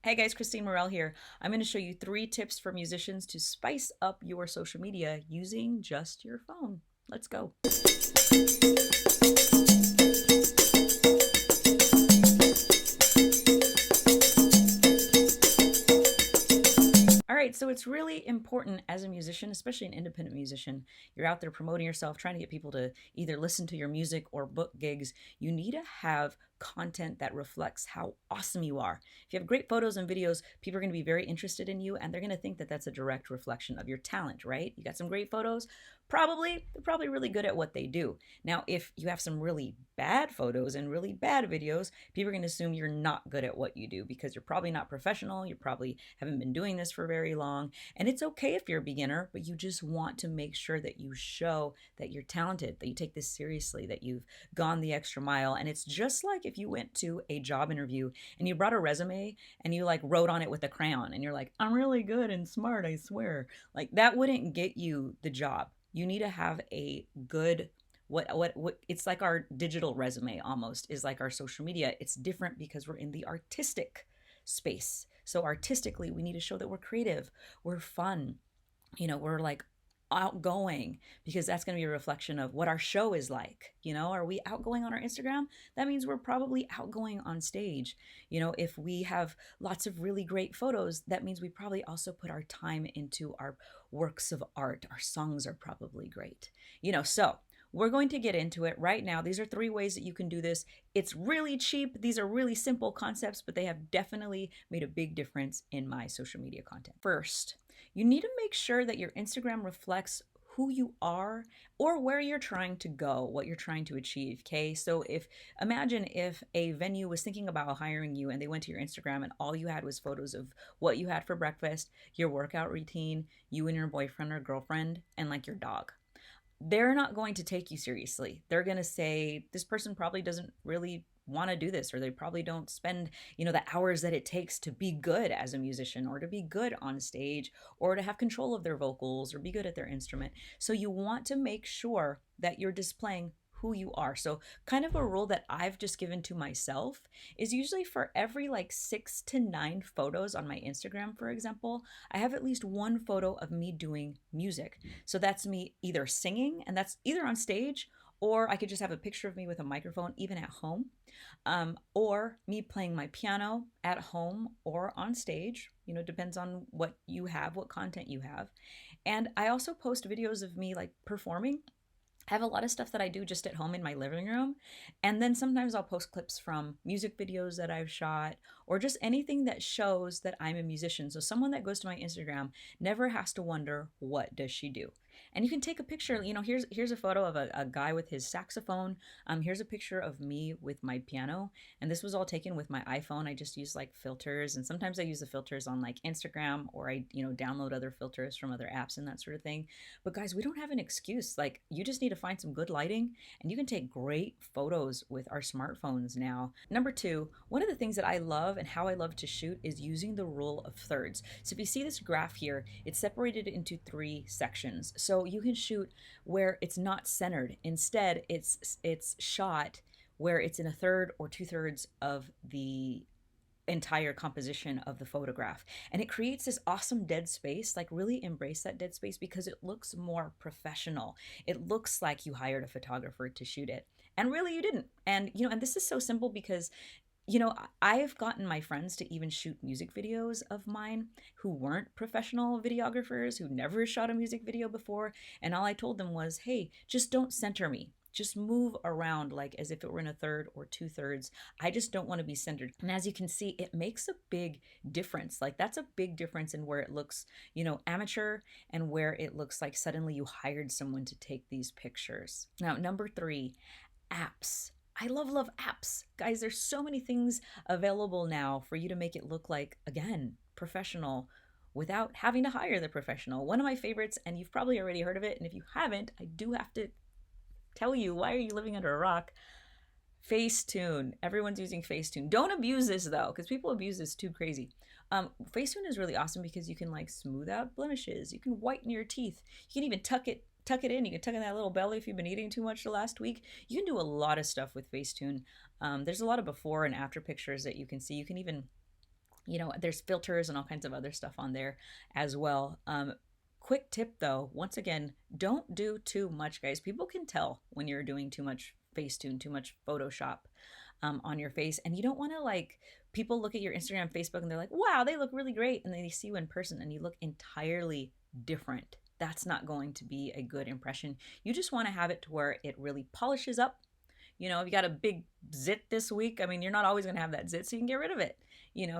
Hey guys, Kristine Mirelle here. I'm going to show you 3 tips for musicians to spice up your social media using just your phone. Let's go. All right, so it's really important as a musician, especially an independent musician. You're out there promoting yourself, trying to get people to either listen to your music or book gigs. You need to have content that reflects how awesome you are. If you have great photos and videos, people are going to be very interested in you and they're going to think that that's a direct reflection of your talent, right? You got some great photos, they're probably really good at what they do. Now, if you have some really bad photos and really bad videos, people are going to assume you're not good at what you do because you're probably not professional. You probably haven't been doing this for very long. And it's okay if you're a beginner, but you just want to make sure that you show that you're talented, that you take this seriously, that you've gone the extra mile. And it's just like if you went to a job interview and you brought a resume and you like wrote on it with a crayon and you're like, I'm really good and smart, I swear. Like that wouldn't get you the job. You need to have a good what it's like our digital resume almost is like our social media. It's different because we're in the artistic space. So artistically, we need to show that we're creative, we're fun, we're like outgoing because that's going to be a reflection of what our show is like. Are we outgoing on our Instagram? That means we're probably outgoing on stage. If we have lots of really great photos, that means we probably also put our time into our works of art. Our songs are probably great. So we're going to get into it right now. These are 3 ways that you can do this. It's really cheap. These are really simple concepts, but they have definitely made a big difference in my social media content. First, you need to make sure that your Instagram reflects who you are or where you're trying to go, what you're trying to achieve. Okay. So imagine if a venue was thinking about hiring you and they went to your Instagram and all you had was photos of what you had for breakfast, your workout routine, you and your boyfriend or girlfriend, and like your dog. They're not going to take you seriously. They're going to say, this person probably doesn't really want to do this, or they probably don't spend, the hours that it takes to be good as a musician or to be good on stage or to have control of their vocals or be good at their instrument. So you want to make sure that you're displaying who you are. So kind of a rule that I've just given to myself is usually for every like 6 to 9 photos on my Instagram, for example, I have at least 1 photo of me doing music. So that's me either singing, and that's either on stage, or I could just have a picture of me with a microphone, even at home, or me playing my piano at home or on stage. Depends on what you have, what content you have. And I also post videos of me like performing. I have a lot of stuff that I do just at home in my living room. And then sometimes I'll post clips from music videos that I've shot or just anything that shows that I'm a musician. So someone that goes to my Instagram never has to wonder, what does she do? And you can take a picture. Here's a photo of a guy with his saxophone. Here's a picture of me with my piano. And this was all taken with my iPhone. I just use like filters. And sometimes I use the filters on like Instagram, or I, download other filters from other apps and that sort of thing. But guys, we don't have an excuse. Like, you just need to find some good lighting and you can take great photos with our smartphones now. Number 2, one of the things that I love and how I love to shoot is using the rule of thirds. So if you see this graph here, it's separated into 3 sections. So you can shoot where it's not centered. Instead, it's shot where it's in a third or 2/3 of the entire composition of the photograph, and it creates this awesome dead space. Like, really embrace that dead space because it looks more professional. It looks like you hired a photographer to shoot it, and really you didn't. And this is so simple because I've gotten my friends to even shoot music videos of mine who weren't professional videographers, who never shot a music video before. And all I told them was, hey, just don't center me. Just move around like as if it were in a third or 2/3. I just don't want to be centered. And as you can see, it makes a big difference. Like, that's a big difference in where it looks, amateur, and where it looks like suddenly you hired someone to take these pictures. Now, number 3, apps. I love apps. Guys, there's so many things available now for you to make it look like, again, professional without having to hire the professional. One of my favorites, and you've probably already heard of it, and if you haven't, I do have to tell you, why are you living under a rock? Facetune. Everyone's using Facetune. Don't abuse this though, because people abuse this too crazy. Facetune is really awesome because you can like smooth out blemishes. You can whiten your teeth. You can even tuck it in. You can tuck in that little belly if you've been eating too much the last week. You can do a lot of stuff with Facetune. There's a lot of before and after pictures that you can see. You can even There's filters and all kinds of other stuff on there as well. Quick tip though, once again, don't do too much, guys. People can tell when you're doing too much Facetune, too much Photoshop on your face. And you don't want to like, people look at your Instagram, Facebook, and they're like, wow, they look really great. And then they see you in person and you look entirely different. That's not going to be a good impression. You just want to have it to where it really polishes up. If you got a big zit this week, I mean, you're not always going to have that zit, so you can get rid of it.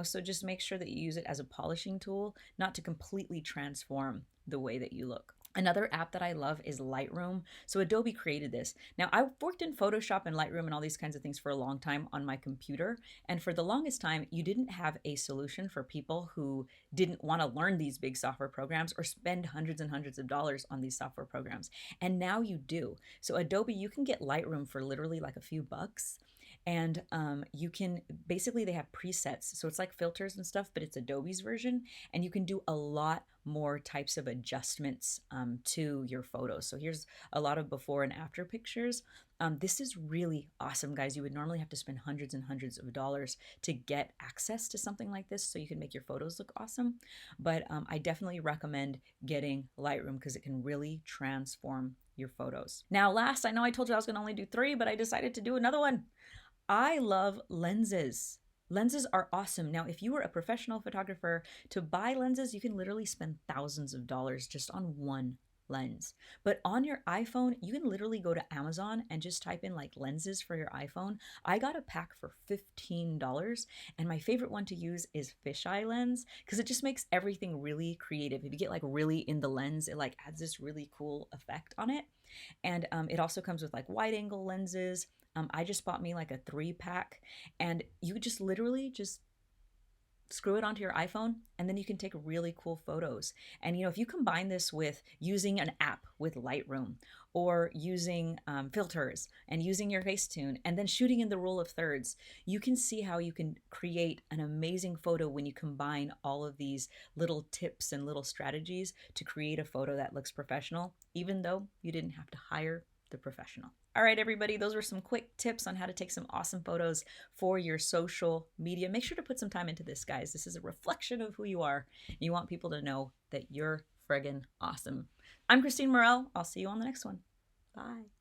So just make sure that you use it as a polishing tool, not to completely transform the way that you look. Another app that I love is Lightroom. So Adobe created this. Now, I've worked in Photoshop and Lightroom and all these kinds of things for a long time on my computer. And for the longest time, you didn't have a solution for people who didn't want to learn these big software programs or spend hundreds and hundreds of dollars on these software programs. And now you do. So Adobe, you can get Lightroom for literally like a few bucks. And you can basically, they have presets. So it's like filters and stuff, but it's Adobe's version. And you can do a lot more types of adjustments to your photos. So here's a lot of before and after pictures. This is really awesome, guys. You would normally have to spend hundreds and hundreds of dollars to get access to something like this so you can make your photos look awesome. But I definitely recommend getting Lightroom because it can really transform your photos. Now, last, I know I told you I was going to only do 3, but I decided to do another one. I love lenses. Lenses are awesome. Now, if you were a professional photographer, to buy lenses, you can literally spend thousands of dollars just on one lens. But on your iPhone, you can literally go to Amazon and just type in like lenses for your iPhone. I got a pack for $15, and my favorite one to use is fisheye lens because it just makes everything really creative. If you get like really in the lens, it like adds this really cool effect on it. And it also comes with like wide angle lenses. I just bought me like a 3-pack, and you just literally just screw it onto your iPhone, and then you can take really cool photos. And if you combine this with using an app with Lightroom or using filters and using your Facetune and then shooting in the rule of thirds, you can see how you can create an amazing photo when you combine all of these little tips and little strategies to create a photo that looks professional, even though you didn't have to hire the professional. All right, everybody, those were some quick tips on how to take some awesome photos for your social media. Make sure to put some time into this, guys. This is a reflection of who you are. You want people to know that you're friggin' awesome. I'm Kristine Mirelle. I'll see you on the next one. Bye.